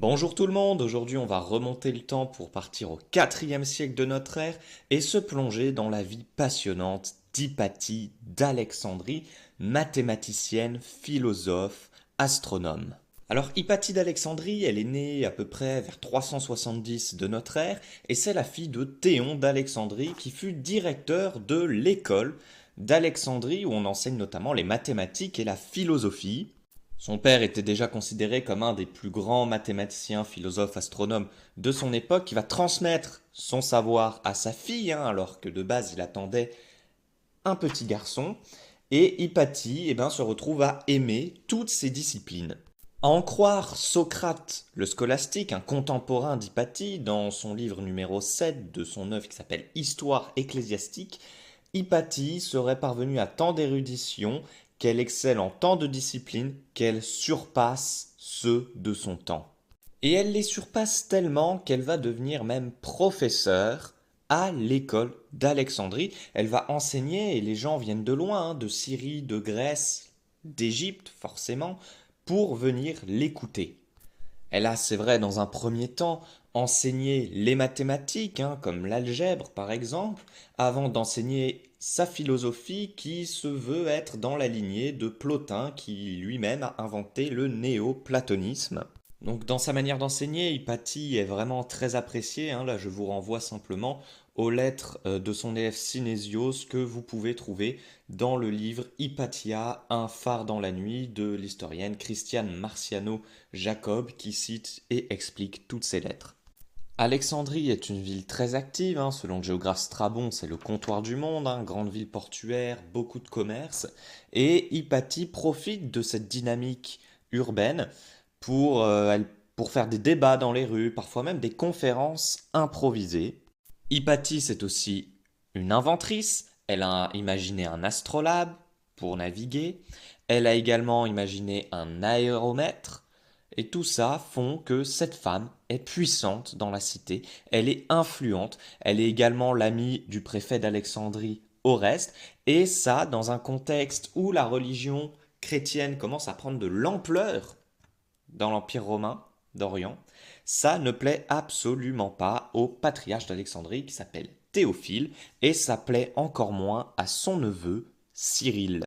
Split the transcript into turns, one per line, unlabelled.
Bonjour tout le monde, aujourd'hui on va remonter le temps pour partir au IVe siècle de notre ère et se plonger dans la vie passionnante d'Hypatie d'Alexandrie, mathématicienne, philosophe, astronome. Alors Hypatie d'Alexandrie, elle est née à peu près vers 370 de notre ère et c'est la fille de Théon d'Alexandrie qui fut directeur de l'école d'Alexandrie où on enseigne notamment les mathématiques et la philosophie. Son père était déjà considéré comme un des plus grands mathématiciens, philosophes, astronomes de son époque, qui va transmettre son savoir à sa fille, alors que de base il attendait un petit garçon. Et Hypatie se retrouve à aimer toutes ces disciplines. À en croire Socrate, le scolastique, un contemporain d'Hypatie, dans son livre numéro 7 de son œuvre qui s'appelle Histoire ecclésiastique, Hypatie serait parvenue à tant d'érudition qu'elle excelle en tant de disciplines qu'elle surpasse ceux de son temps. Et elle les surpasse tellement qu'elle va devenir même professeure à l'école d'Alexandrie. Elle va enseigner et les gens viennent de loin, de Syrie, de Grèce, d'Égypte forcément, pour venir l'écouter. Elle a, c'est vrai, dans un premier temps, enseigné les mathématiques, comme l'algèbre par exemple, avant d'enseigner sa philosophie qui se veut être dans la lignée de Plotin qui lui-même a inventé le néoplatonisme. Donc dans sa manière d'enseigner, Hypatie est vraiment très appréciée. Là, je vous renvoie simplement aux lettres de son élève Synésios que vous pouvez trouver dans le livre Hypatia, un phare dans la nuit de l'historienne Christiane Marciano Jacob qui cite et explique toutes ces lettres. Alexandrie est une ville très active, selon le géographe Strabon, c'est le comptoir du monde, grande ville portuaire, beaucoup de commerce, et Hypatie profite de cette dynamique urbaine pour faire des débats dans les rues, parfois même des conférences improvisées. Hypatie, c'est aussi une inventrice. Elle a imaginé un astrolabe pour naviguer. Elle a également imaginé un aéromètre. Et tout ça font que cette femme est puissante dans la cité. Elle est influente. Elle est également l'amie du préfet d'Alexandrie, Oreste. Et ça, dans un contexte où la religion chrétienne commence à prendre de l'ampleur dans l'Empire romain d'Orient, ça ne plaît absolument pas au patriarche d'Alexandrie qui s'appelle Théophile, et ça plaît encore moins à son neveu Cyril.